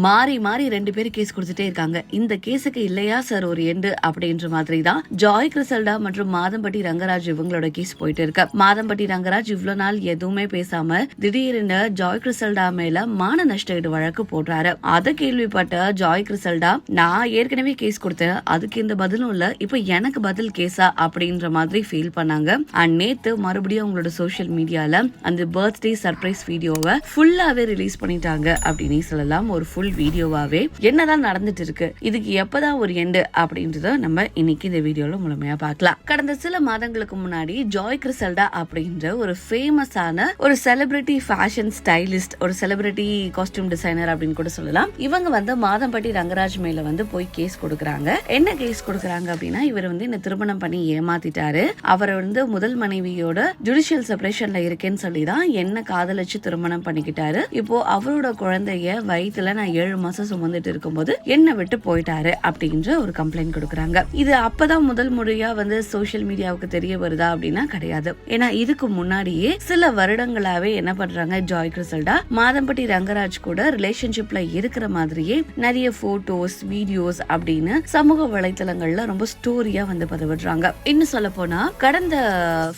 மாறி மாறி 2 பேர் கேஸ் கொடுத்துட்டே இருக்காங்க. இந்த கேஸுக்கு இல்லையா சார் ஒரு எண்டு அப்படின்ற மாதிரி தான் ஜாய் கிறிசல்டா மற்றும் மாதம்பட்டி ரங்கராஜ் இவங்களோட கேஸ் போயிட்டு இருக்கு. மாதம்பட்டி ரங்கராஜ் இவ்வளவு நாள் எதுவுமே பேசாம திடீர்னு ஜாய் கிறிசல்டா மேல மான நஷ்டஈடு வழக்கு போடுறாரு. அதை கேள்விப்பட்ட ஜாய் கிறிசல்டா, நான் ஏற்கனவே கேஸ் கொடுத்தேன், அதுக்கு இந்த பதிலும் இல்ல, இப்ப எனக்கு பதில் கேஸா அப்படின்ற மாதிரி ஃபீல் பண்ணாங்க. நேத்து மறுபடியும் அவங்களோட சோசியல் மீடியால அந்த பர்த்டே சர்ப்ரைஸ் வீடியோவை ஃபுல்லாவே ரிலீஸ் பண்ணிட்டாங்க அப்படின்னு சொல்லலாம். ஒரு ஃபுல் வீடியோவாவே என்னதான் நடந்துட்டு இருக்கு, இதுக்கு எப்பதான் ஒரு எண்டு அப்படின்றத நம்ம இன்னைக்கு இந்த வீடியோல முழுமையா பார்க்கலாம். கடந்த சில மாதங்களுக்கு முன்னாடி ஜாய் கிறிசல்டா அப்படின்ற ஒரு ஃபேமஸான ஒரு செலிபிரிட்டி ஃபேஷன் ஸ்டைலிஸ்ட், ஒரு செலிபிரிட்டி காஸ்டியூம் டிசைனர் அப்படின்னு கூட சொல்லலாம், இவங்க மாதம்பட்டி ரங்கராஜ் மேல போய் கேஸ் கொடுக்கறாங்க. என்ன கேஸ் கொடுக்கறாங்க அப்படின்னா, இவர் இந்த திருமணம் பண்ணி ஏமாத்திட்டாரு, அவர் முதல் மனைவியோட ஜுடிஷியல் செப்பரேஷன்ல இருக்கேன்னு சொல்லிதான் என்ன காதலிச்சு திருமணம் பண்ணிக்கிட்டாரு. இப்போ அவரோட குழந்தைய வயிற்றுல நான் 7 மாசம் சுமந்துட்டு இருக்கும்போது என்ன விட்டு போயிட்டாரு அப்படின்ற ஒரு கம்ப்ளைண்ட் கொடுக்கறாங்க. இது அப்பதான் முதல் முறையா சோசியல் மீடியாவுக்கு தெரிய வருதா அப்படின்னா கிடையாது. ஏன்னா இதுக்கு முன்னாடியே சில வருடங்களாவே என்ன பண்றாங்க, ஜாய் கிறிசல்டா மாதம்பட்டி ரங்கராஜ் கூட ரிலேஷன்ஷிப்ல இருக்கிற மாதிரியே நிறைய போட்டோஸ் வீடியோஸ் அப்படின்னு சமூக வலைத்தளங்கள்ல ரொம்ப ஸ்டோரியா பதிவிடுறாங்க. இன்னும் சொல்ல போனா கடந்த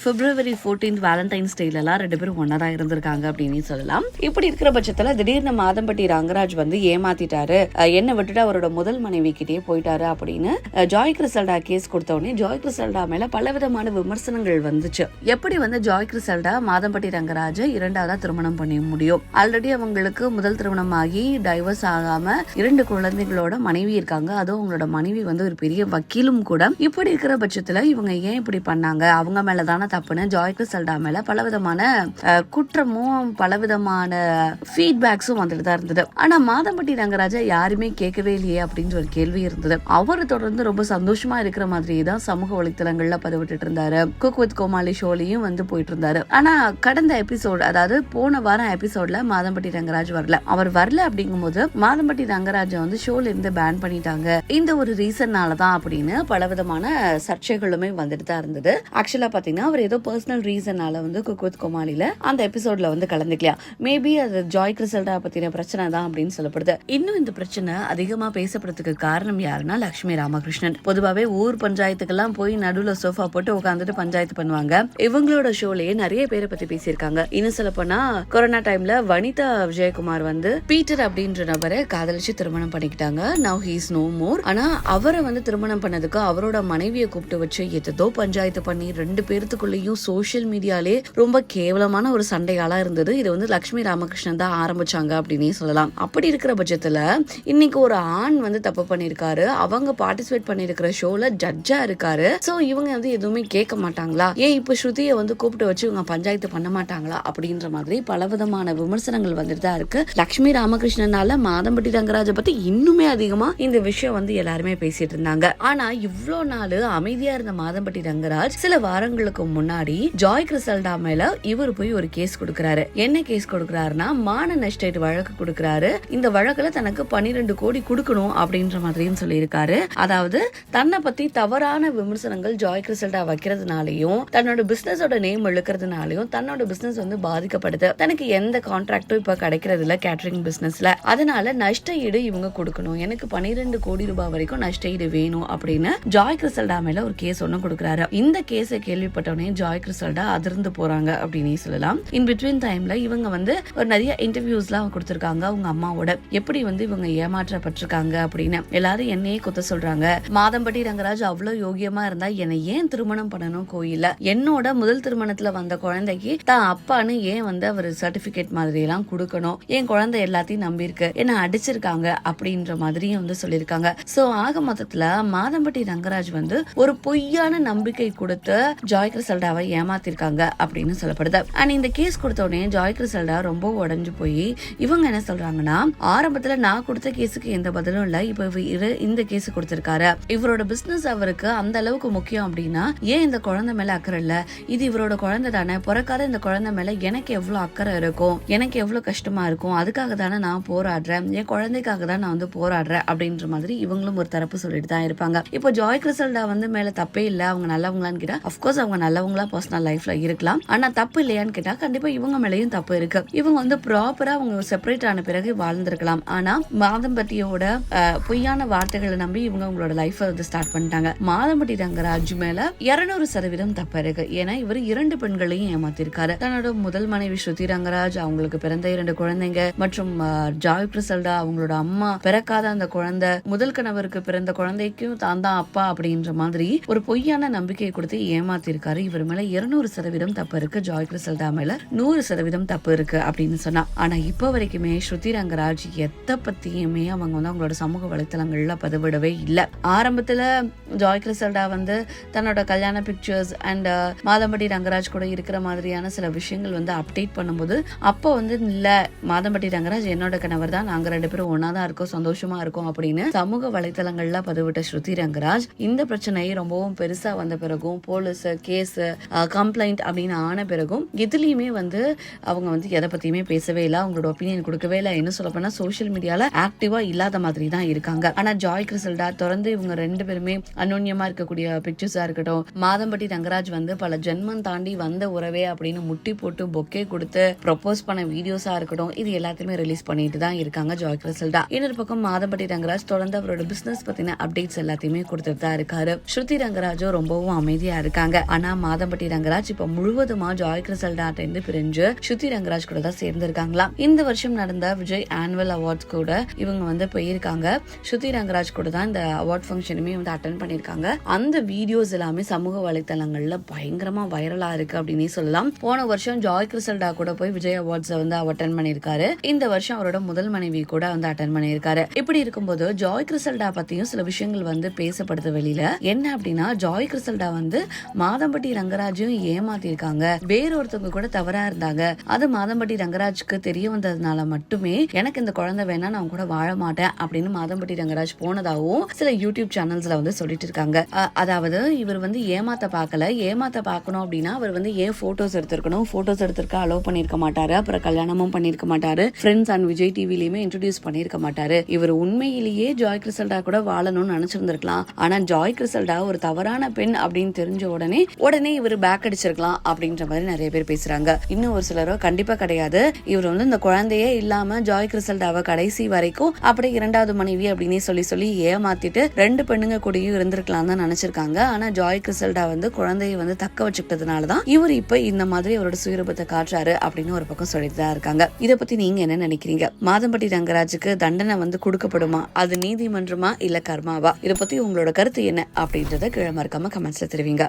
February 14th வேலண்டைன்ஸ் டேல எல்லாம் 2 பேரும் ஒன்னாதான் இருந்திருக்காங்க அப்படின்னு சொல்லலாம். இப்படி இருக்கிற பட்சத்துல திடீர்னு மாதம்பட்டி ரங்கராஜ் ஏமாத்திட்டாரு, என்ன விட்டுட்டு அவரோட முதல் மனைவி கிட்டே போயிட்டாரு அப்படின்னு ஜாய் கிறிசல்டா கேஸ் கொடுத்த உடனே ஜாய் கிறிசல்டா மேல பலவிதமான விமர்சனங்கள் வந்துச்சு. எப்படி ஜாய் கிறிசல்டா மாதம்பட்டி ரங்கராஜ் 2ஆவதா திருமணம் பண்ண முடியும்? ஆல்ரெடி அவங்களுக்கு முதல் திருமணம் ஆகி டைவர்ஸ் ஆகாம 2 குழந்தைகளோட மனைவி இருக்காங்க. அதுவும் அவங்களோட மனைவி ஒரு பெரிய வக்கீலும் கூட. இப்படி இருக்கிற பட்சத்துல இவங்க ஏன் இப்படி பண்ணாங்க, அவங்க மேலதான தப்புன்னு ஜாய் கிறிசல்டா மேல பலவிதமான குற்றமும் பலவிதமான ஃபீட்பேக்ஸும் வந்துட்டு தான் இருந்தது. ஆனா மாதம்பட்டி ரங்கராஜா யாருமே கேட்கவே இல்லையே அப்படின்ற ஒரு கேள்வி இருந்தது. அவர் தொடர்ந்து ரொம்ப சந்தோஷமா இருக்கிற மாதிரியே தான் சமூக வலைத்தளங்கள்ல பதிவிட்டு இருந்தாரு. குக் வித் கோமாளி ஷோலையும் போயிட்டு இருந்தாரு. ஆனா கடந்த எபிசோட், அதாவது போன வாரம் எபிசோட்ல மாதம்பட்டி ரங்கராஜ் வரல. அவர் வரல அப்படிங்கும்போது மாதம்பட்டி ரங்கராஜ் ஷோல இருந்து பேன் பண்ணிட்டாங்க, இந்த ஒரு ரீசன்னாலதான் அப்படின்னு பலவிதமான சர்ச்சைகளுமே வந்துட்டு தான் இருந்தது. ஆக்சுவலா பாத்தீங்கன்னா அவர் ஏதோ பர்சனல் ரீசனால குக் வித் கோமாளில அந்த எபிசோட்ல கலந்துக்கலாம். மேபி அது ஜாய் கிறிசல்டா பத்தின பிரச்சனை தான் அப்படின்னு சொல்லப்படுது. இன்னும் இந்த பிரச்சனை அதிகமா பேசப்படுறதுக்கு காரணம் யாருன்னா லட்சுமி ராமகிருஷ்ணன். பொதுவாவே ஊர் பஞ்சாயத்துக்கெல்லாம் போய் நடுவுல சோஃபா போட்டு உட்காந்துட்டு பஞ்சாயத்து பண்ணுவாங்க. இவங்களோட ஷோலயே நிறைய பேரை பத்தி பேசியிருக்காங்க. இன்னும் சொல்ல போனா கொரோனா டைம்ல வனிதா விஜயகுமார் பீட்டர் அப்படின்ற நபரை காதலிச்சு திருமணம் பண்ணிக்கிட்டாங்க. Now he is no more. ஆனா அவரை திருமணம் பண்ணதுக்கு அவரோட மனைவியை கூப்பிட்டு வச்சு ஏதோ பஞ்சாயத்து பண்ணி 2 பேருக்குள்ளேயும் சோசியல் மீடியாலே ரொம்ப கேவலமான ஒரு சண்டையாளா இருந்தது. இது லட்சுமி ராமகிருஷ்ணன் தான் ஆரம்பிச்சாங்க அப்படின்னே சொல்லலாம். அப்படி இருக்கிற பட்சத்துல இன்னைக்கு ஒரு ஆண் தப்பு பண்ணிருக்காரு, அவங்க பார்ட்டிசிபேட் பண்ணிருக்கிற ஷோல ஜட்ஜா இருக்காரு. சோ இவங்க எதுவுமே கேட்க மாட்டாங்களா, ஏன் இப்ப ஸ்ருதியை கூப்பிட்டு வச்சு இவங்க பஞ்சாயத்து பண்ண மாட்டாங்களா அப்படின்ற மாதிரி பலவிதமான விமர்சனங்கள் வந்துட்டு தான் இருக்கு. லட்சுமி ராமகிருஷ்ணனால மாதம்பட்டி ரங்கராஜை பத்தி இன்னுமே அதிகமா இந்த விஷயம் எல்லாருமே பேசிட்டு இருந்தாங்க. ஆனா இவ்வளோ நாள் அமைதியா இருந்த மாதம்பட்டி ரங்கராஜ் சில வாரங்களுக்கு முன்னாடி ஜாய் கிறிசல்டா மேல இவர் போய் ஒரு கேஸ் கொடுக்கிறாரு. என்ன கேஸ் கொடுக்கிறாருன்னா, மான நஷ்டஈடு வழக்கு கொடுக்கிறாரு. இந்த வழக்குல தனக்கு 12 கோடி கொடுக்கணும் அப்படின்ற மாதிரியும் சொல்லியிருக்காரு. அதாவது தன்னை பத்தி தவறான விமர்சனங்கள் ஜாய் கிறிசல்டா வைக்கிறதுனாலையும் தன்னோட பிசினஸோட நேம் இழுக்கிறதுனாலையும் தன்னோட பிசினஸ் பாதிக்கப்படுது. தனக்கு எந்த கான்ட்ராக்டும் இப்ப கிடைக்கிறது இல்ல கேட்டரிங் பிசினஸ்ல. அதனால நஷ்டஈடு இவங்க கொடுக்கணும், எனக்கு 12 கோடி ரூபாய் வரைக்கும் நஷ்டஈடு வேணும் அப்படின்னு ஜாய் கிறிசல்டா மேல ஒரு கேஸ் ஒண்ணு கொடுக்கிறாரு. இந்த கேஸை கேள்விப்பட்டவனே ஜாய் கிறிசல்டா அதிர்ந்து போறாங்க அப்படின்னு சொல்லலாம். இன் பிட்வீன் டைம்ல இவங்க ஒரு நிறைய இன்டர்வியூஸ்லாம் கொடுத்திருக்காங்க அவங்க அம்மாவோட. எப்படி இவங்க ஏமாற்றப்பட்டிருக்காங்க அப்படின்னு எல்லாரும் என்னையே குத்த சொல்றாங்க. மாதம்பட்டி ரங்கராஜ் அவ்வளவு யோகியமா இருந்தா என்னை ஏன் திருமணம் பண்ணணும் கோயில்ல, என்னோட முதல் திருமணத்துல வந்த குழந்தைக்கு தான் அப்பான்னு ஏன் அவர் சர்டிபிகேட் மாதிரி எல்லாம் கொடுக்கணும், என் குழந்தை எல்லாத்தையும் நம்பி இருக்கு, என்ன அடிச்சிருக்காங்க அப்படின்ற மாதிரியும் சொல்லியிருக்காங்க. சோ ஆக மொத்தத்துல மாதம்பட்டி ரங்கராஜ் ஒரு பொய்யான நம்பிக்கை கொடுத்து ஜாய் கிறிசல்டாவை ஏமாத்திருக்காங்க அப்படின்னு சொல்லப்படுது. அண்ட் இந்த கேஸ் கொடுத்த உடனே ஜாய் கிறிசல்டா ரொம்ப உடஞ்சு போய் இவங்க என்ன சொல்றாங்கன்னா, ஆரம்பத்துல நான் கொடுத்த கேஸுக்கு எந்த பதிலும் இல்ல, இப்ப இந்த கேஸ் கொடுத்திருக்காரு, இவரோட பிசினஸ் அவருக்கு அந்த அளவுக்கு முக்கியம் அப்படின்னா ஏன் இந்த குழந்தை மேல அக்கறை இல்ல, இது இவரோட குழந்தை தானே, பிறக்காத இந்த குழந்தை மேல எனக்கு எவ்வளவு அக்கறை இருக்கும், எனக்கு எவ்வளவு கஷ்டமா இருக்கும், அதுக்காக தானே நான் போராடுறேன், என் குழந்தைக்காக தான் நான் போராடுறேன் அப்படின்ற மாதிரி இவங்களும் ஒரு தரப்பு சொல்லிட்டு தான் இருப்பாங்க. இப்போ ஜாய் கிறிசல்டா மேல தப்பே இல்ல, அவங்க நல்லவங்களான்னு கேட்டா அப்கோர்ஸ் அவங்க நல்லவங்களா பர்சனல் லைஃப்ல இருக்கலாம். ஆனா தப்பு இல்லையான்னு கேட்டா கண்டிப்பா இவங்க மேலயும் தப்பு இருக்கு. இவங்க ப்ராப்பரா அவங்க செப்பரேட் ஆன பிறகு வாழ்ந்திருக்கலாம். இருந்திருக்கலாம். ஆனா மாதம்பட்டியோட பொய்யான வார்த்தைகளை நம்பி இவங்க உங்களோட லைஃப் வந்து ஸ்டார்ட் பண்ணிட்டாங்க. மாதம்பட்டி ரங்கராஜ் மேல 200% தப்பு இருக்கு. ஏன்னா இவர் 2 பெண்களையும் ஏமாத்திருக்காரு. தன்னோட முதல் மனைவி ஸ்ருதி ரங்கராஜ், அவங்களுக்கு பிறந்த 2 குழந்தைங்க மற்றும் ஜாய் கிறிசல்டா அவங்களோட அம்மா, பிறக்காத அந்த குழந்தை, முதல் கணவருக்கு பிறந்த குழந்தைக்கும் தான் தான் அப்பா அப்படின்ற மாதிரி ஒரு பொய்யான நம்பிக்கையை கொடுத்து ஏமாத்திருக்காரு. இவர் மேல 200% தப்பு இருக்கு. ஜாய் கிறிசல்டா மேல 100% தப்பு இருக்கு அப்படின்னு சொன்னா. ஆனா இப்ப வரைக்குமே ஸ்ருதி ரங்கராஜ் எத்த பத்தியுமே அவங்க வந்து அவங்களோட சமூக வலைத்தளங்கள்ல பதிவிடவே இல்லை. ஆரம்பத்துல ஜாய் கிறிசல்டா வந்து தன்னோட கல்யாண பிக்சர்ஸ் அண்ட் மாதம்பட்டி ரங்கராஜ் கூட இருக்கிற மாதிரியான சில விஷயங்கள் வந்து அப்டேட் பண்ணும்போது அப்போ வந்து இல்ல, மாதம்பட்டி ரங்கராஜ் என்னோட கணவர் தான், நாங்க 2 பேரும் ஒன்னாதான் இருக்கோம், சந்தோஷமா இருக்கோம் அப்படின்னு சமூக வலைத்தளங்கள்ல பதிவிட்ட ஸ்ருதி ரங்கராஜ் இந்த பிரச்சனை ரொம்பவும் பெருசா வந்த பிறகும், போலீஸ் கேஸ் கம்ப்ளைண்ட் அப்படின்னு ஆன பிறகும் எதுலயுமே வந்து அவங்க வந்து எதை பத்தியுமே பேசவே இல்லை, அவங்களோட ஒப்பீனியன் கொடுக்கவே இல்லை. என்ன சொல்ல போனா சோசியல் மீடியால ஆக்டிவா இல்லாத மாதிரி தான் இருக்காங்க. ஆனா ஜாய் கிறிசல்டா தொடர்ந்து இவங்க 2 பேருமே அனோன்யமா இருக்கக்கூடிய பிக்சர்ஸா இருக்கட்டும், மாதம்பட்டி ரங்கராஜ் வந்து பல ஜென்மம் தாண்டி வந்த உறவே அப்படின்னு முட்டி போட்டு பொக்கே கொடுத்து ப்ரொபோஸ் பண்ண வீடியோஸா இருக்கட்டும், இது எல்லாத்தையுமே ரிலீஸ் பண்ணிட்டு தான் இருக்காங்க ஜாய் கிறிசல்டா. இன்னொரு பக்கம் மாதம்பட்டி ரங்கராஜ் தொடர்ந்து அவரோட பிசினஸ் பத்தின அப்டேட்ஸ் எல்லாத்தையுமே கொடுத்துட்டு தான் இருக்காரு. ஸ்ருதி ரங்கராஜும் ரொம்பவும் அமைதியா இருக்காங்க. ஆனா மாதம்பட்டி ரங்கராஜ் இப்ப முழுவதுமா ஜாய் கிறிசல்டா இருந்து பிரிஞ்சு ஸ்ருதி ரங்கராஜ் கூட தான் சேர்ந்திருக்காங்களாம். இந்த வருஷம் நடந்த விஜய் ஆனுவல் அவார்ட்ஸ் கூட இவங்க வந்து போயிருக்காங்க. ஸ்ருதி ரங்கராஜ் கூட தான் இந்த அவார்ட் ஃபங்க்ஷனுமே வந்து அட்டென்ட் பண்ணிருக்காங்க. அந்த வீடியோஸ் எல்லாமே சமூக வலைத்தளங்கள்ல பயங்கரமா வைரலா இருக்கு அப்படின்னே சொல்லலாம். போன வருஷம் ஜாய் கிறிசல்டா கூட போய் விஜய் அவார்ட்ஸ் வந்து அட்டென்ட் பண்ணிருக்காரு. இந்த வருஷம் அவரோட முதல் மனைவி கூட வந்து அட்டென்ட் பண்ணிருக்காரு. இப்படி இருக்கும்போது ஜாய் கிறிசல்டா பத்தியும் சில விஷயங்கள் வந்து பேசப்படுது வெளியில. என்ன அப்படின்னா ஜாய் கிறிசல்டா வந்து மாதம்பட்டி ரங்கராஜையும் ஏமாத்திருக்காங்க, வேறொருத்தவங்க கூட தவறா இருந்தாங்க, அது மாதம்பட்டி ரங்கராஜ்க்கு தெரிய வந்ததுனால மட்டுமே எனக்கு இந்த குழந்தை வேணா நான் கூட வாழ மாட்டேன் அப்படின்னு மாதம்பட்டி ரங்கராஜ் போனதாகவும் சில யூடியூப் சேனல்ஸ்ல வந்து சொல்லிட்டு இருக்காங்க. அதாவது இவர் வந்து ஏமாத்த பார்க்கல, ஏமாத்த பார்க்கணும் அப்படின்னா அவர் வந்து ஏன் போட்டோஸ் எடுத்திருக்கணும், போட்டோஸ் எடுத்திருக்க அலோவ் பண்ணிருக்க மாட்டாரு, அப்புறம் கல்யாணமும் பண்ணிருக்க மாட்டாரு, ஃப்ரெண்ட்ஸ் அண்ட் விஜய் டிவிலயுமே இன்ட்ரோடியூஸ் பண்ணிருக்க மாட்டாரு. இவர் உண்மையிலேயே ஜாய் கிறிசல்டா கூட வாழணும்னு நினைச்சிருந்திருக்கலாம். ஆனா ஜாய் கிறிசல்டா ஒரு தவறான பெண் அப்படின்னு தெரிஞ்ச உடனே இவர் பேக் அடிச்சிருக்கலாம் அப்படின்ற மாதிரி நிறைய பேர் பேசுறாங்க. இன்னும் ஒரு சிலரோ கண்டிப்பா கிடையாது, இவர் வந்து இந்த குழந்தையே இல்லாம ஜாய் கிறிசல்டாவை கடைசி வரைக்கும் அப்படியே 2வது மனைவி அப்படின்னு சொல்லி ஏமாத்திட்டு 2 பெண்ணுங்க கூடயும் இருந்திருக்கலாம் தான் நினைச்சிருக்காங்க. ஆனா ஜாய் கிறிசல்டா வந்து குழந்தையை வந்து தக்க வச்சுக்கிட்டதுனாலதான் இவர் இப்ப இந்த மாதிரி அவரோட சுயரூபத்தை காட்டுறாரு அப்படின்னு ஒரு பக்கம் சொல்லிட்டு தான் இருக்காங்க. இதை பத்தி நீங்க என்ன நினைக்கிறீங்க? மாதம்பட்டி ரங்கராஜுக்கு தண்டனை வந்து கொடுக்கப்படுமா, அது நீதிமன்றமா இல்ல கர்மாவா? இதை பத்தி உங்களோட கருத்து என்ன அப்படின்றத கீழே மறக்காம கமெண்ட்ஸ்ல தெரிவிங்க.